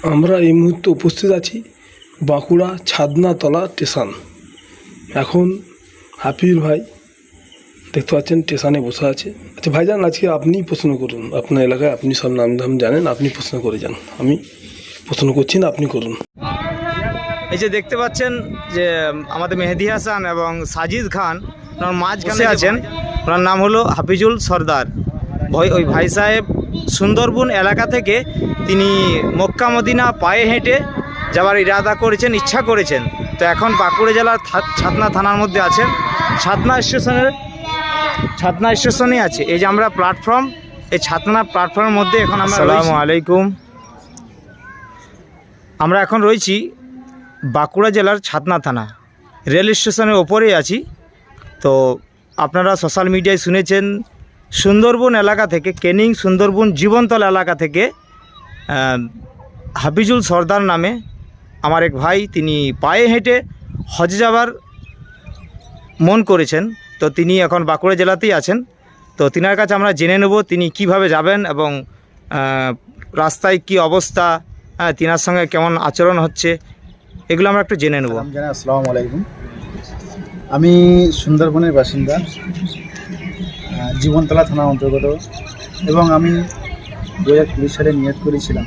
আমরা এই মুহূর্তে উপস্থিত আছি বাঁকুড়া ছাদনাতলা স্টেশন। এখন হাফিজ ভাই দেখতে পাচ্ছেন স্টেশনে বসে আছে। আচ্ছা ভাইজান, আজকে আপনিই প্রশ্ন করুন। আপনার এলাকায় আপনি সব নাম ধাম জানেন, আপনি প্রশ্ন করে যান। আমি প্রশ্ন করছি না, আপনি করুন। এই যে দেখতে পাচ্ছেন যে আমাদের মেহেদি হাসান এবং সাজিদ খান ওনার মাঝখানে আছেন। ওনার নাম হলো হাফিজুল সর্দার। ওই ভাই সাহেব সুন্দরবন এলাকা থেকে তিনি মক্কা মদিনা পায়ে হেঁটে যাওয়ার ইরাদা করেছেন, ইচ্ছা করেছেন। তো এখন বাঁকুড়া জেলার ছাতনা থানার মধ্যে আছেন। ছাতনা স্টেশনে আছে। এই যে আমরা প্ল্যাটফর্ম, এই ছাতনা প্ল্যাটফর্মের মধ্যে এখন আমরা। আসসালামু আলাইকুম। আমরা এখন রয়েছি বাঁকুড়া জেলার ছাতনা থানা রেল স্টেশনের ওপরেই আছি। তো আপনারা সোশ্যাল মিডিয়ায় শুনেছেন সুন্দরবন এলাকা থেকে, ক্যানিং সুন্দরবন জীবনতলা এলাকা থেকে হাফিজুল সর্দার নামে আমার এক ভাই, তিনি পায়ে হেঁটে হজে যাওয়ার মন করেছেন। তো তিনি এখন বাঁকুড়া জেলাতেই আছেন। তো তিনার কাছে আমরা জেনে নেব তিনি কিভাবে যাবেন এবং রাস্তায় কি অবস্থা, তিনার সঙ্গে কেমন আচরণ হচ্ছে, এগুলো আমরা একটু জেনে নেব। আসসালামু আলাইকুম। আমি সুন্দরবনের বাসিন্দা, জীবনতলা থানা অন্তর্গত, এবং আমি 2020 সালে নিয়ত করেছিলাম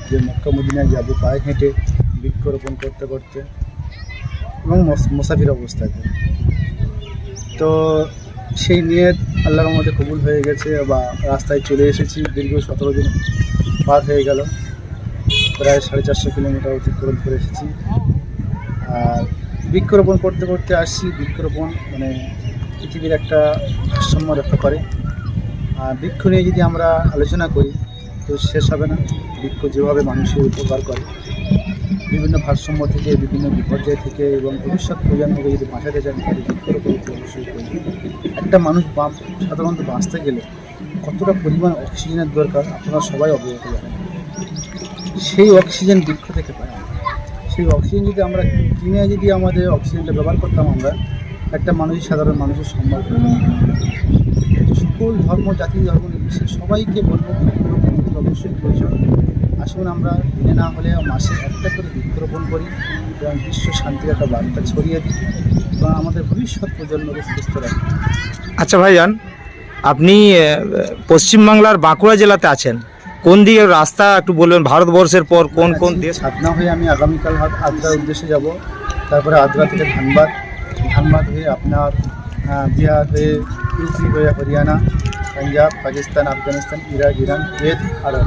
যে মক্কা মদিনায় যাব পায়ে হেঁটে, বৃক্ষরোপণ করতে করতে এবং মুসাফির অবস্থাতে। তো সেই নিয়ত আল্লাহর রহমতে কবুল হয়ে গেছে বা রাস্তায় চলে এসেছি। দীর্ঘ 17 দিন পার হয়ে গেল, প্রায় 450 কিলোমিটার অতিক্রম করে এসেছি। আর বৃক্ষরোপণ করতে করতে আসছি। বৃক্ষরোপণ মানে পৃথিবীর একটা ভারসাম্য রক্ষা করে। আর বৃক্ষ নিয়ে যদি আমরা আলোচনা করি তো শেষ হবে না। বৃক্ষ যেভাবে মানুষের উপকার করে, বিভিন্ন ভারসাম্য থেকে, বিভিন্ন বিপর্যয় থেকে এবং ভবিষ্যৎ প্রজন্মকে যদি বাঁচাতে চান তাহলে বৃক্ষরোপণ অবশ্যই করি। একটা মানুষ সাধারণত বাঁচতে গেলে কতটা পরিমাণ অক্সিজেনের দরকার আপনারা সবাই অবগত জানেন। সেই অক্সিজেন বৃক্ষ থেকে পাই। সেই অক্সিজেন যদি আমরা কিনে যদি আমাদের অক্সিজেনটা ব্যবহার করতাম, আমরা একটা মানুষই সাধারণ মানুষের সম্মান করতাম। সকল ধর্ম, জাতি, ধর্ম নির্বিশেষে সবাইকে বলবো বৃক্ষরোপণ অবশ্যই প্রয়োজন। আসুন আমরা দিনে না হলে মাসে একটা করে বৃক্ষরোপণ করি এবং বিশ্ব শান্তির একটা বার্তা ছড়িয়ে দিই এবং আমাদের ভবিষ্যৎ প্রজন্মকে সুস্থ রাখি। আচ্ছা ভাইজান, আপনি পশ্চিমবাংলার বাঁকুড়া জেলাতে আছেন, কোন দিকে রাস্তা একটু বলবেন? ভারতবর্ষের পর কোন কোন দেশ? ছাতনা হয়ে আমি আগামীকাল আদ্রার উদ্দেশ্যে যাব। তারপরে আদ্রা থেকে ধানবাদ হয়ে আপনার বিহার হয়ে, ইউপি হয়ে Haryana, Punjab, Pakistan, Afghanistan, Iraq, Iran, Kuwait, আরব।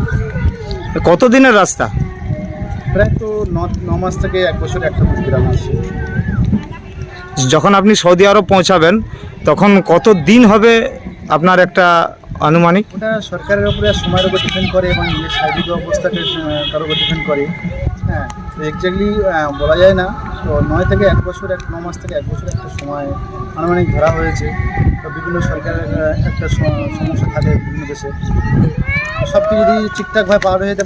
কতদিনের রাস্তা? প্রায় তো 9 মাস থেকে 1 বছর একটা প্রোগ্রাম আছে। যখন আপনি সৌদি আরব পৌঁছাবেন তখন কত দিন হবে আপনার একটা আনুমানিক? ওটা সরকারের উপরে সময়ের উপর ডিপেন্ড করে এবং নিজের শারীরিক অবস্থাকে তার উপর ডিপেন্ড করে। হ্যাঁ, তো এক্স্যাক্টলি বলা যায় না। তো 9 থেকে 1 বছর, 9 মাস থেকে 1 বছর একটা সময় আনুমানিক ধরা হয়েছে। তো বিভিন্ন সরকারের একটা সমস্যা থাকে বিভিন্ন দেশে। সব কিছু যদি ঠিকঠাকভাবে পার হয়ে যেতে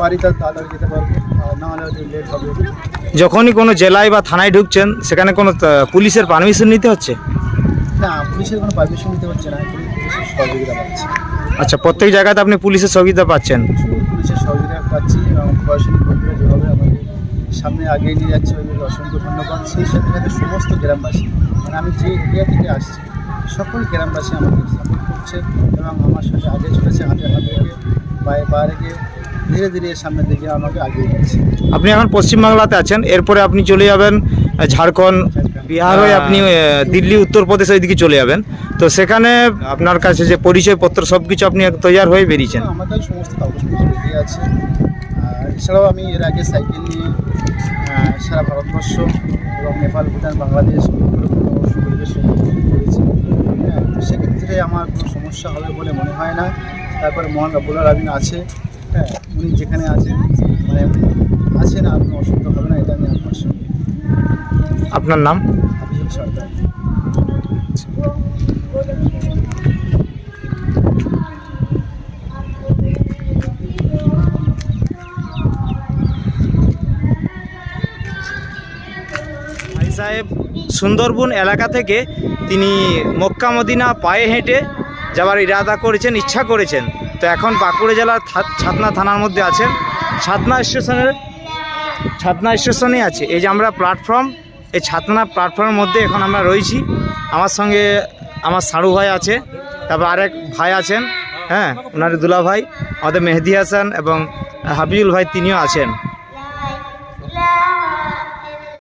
পারি তাহলে যেতে পারবো, আর না হলে লেট হবে। যখনই কোনো জেলায় বা থানায় ঢুকছেন সেখানে কোনো পুলিশের পারমিশন নিতে হচ্ছে? না, পুলিশের কোনো পারমিশন নিতে হচ্ছে না, পুলিশের সহযোগিতা পাচ্ছি। আচ্ছা, প্রত্যেক জায়গাতে আপনি পুলিশের সহযোগিতা পাচ্ছেন? পুলিশের সহযোগিতা পাচ্ছি এবং প্রশাসনিক কর্মীরা যেভাবে আমাদের সামনে আগিয়ে নিয়ে যাচ্ছে ওইগুলো অসংখ্য ধন্যবাদ। সেই সাথে সাথে সমস্ত গ্রামবাসী, মানে আমি যে এরিয়া থেকে আসছি সকল গ্রামবাসী আমাকে সাপোর্ট করছে এবং আমার সাথে আগে চলেছে, হাতে হাত রেখে, পায়ে পা রেখে ধীরে ধীরে সামনের দিকে আমাকে আগিয়ে যাচ্ছে। আপনি এখন পশ্চিমবাংলাতে আছেন, এরপরে আপনি চলে যাবেন ঝাড়খণ্ড, বিহার হয়ে আপনি দিল্লি, উত্তরপ্রদেশ ওইদিকে চলে যাবেন। তো সেখানে আপনার কাছে যে পরিচয়পত্র সব কিছু আপনি তৈরি হয়ে বেরিয়েছেন? আমার কাছে সমস্ত কাগজপত্র রেডি আছে। আর এছাড়াও আমি এর আগে সাইকেল নিয়ে সারা ভারতবর্ষ এবং নেপাল, ভুটান, বাংলাদেশ করেছি। হ্যাঁ, সেক্ষেত্রে আমার কোনো সমস্যা হবে বলে মনে হয় না। তারপরে মহান রব্বুল আলামিন আছে। হ্যাঁ, উনি যেখানে আছেন, মানে আছেন, আর কোনো অসুবিধা হবে না, এটা আমি আপনার সঙ্গে। আপনার নাম? হাফিজুল সর্দার। ভাই সাহেব সুন্দরবন এলাকা থেকে তিনি মক্কা মদিনা পায়ে হেঁটে যাওয়ার ইরাদা করেছেন, ইচ্ছা করেছেন। তো এখন বাঁকুড়া জেলার ছাতনা থানার মধ্যে আছেন। ছাতনা স্টেশনে আছে। এই যে আমরা প্ল্যাটফর্ম, এই ছাতনা প্ল্যাটফর্মের মধ্যে এখন আমরা রয়েছি। আমার সঙ্গে আমার সাড়ু ভাই আছে, তারপর আরেক ভাই আছেন, হ্যাঁ ওনার দুলা ভাই, আমাদের মেহেদি হাসান এবং হাফিজুল ভাই, তিনিও আছেন।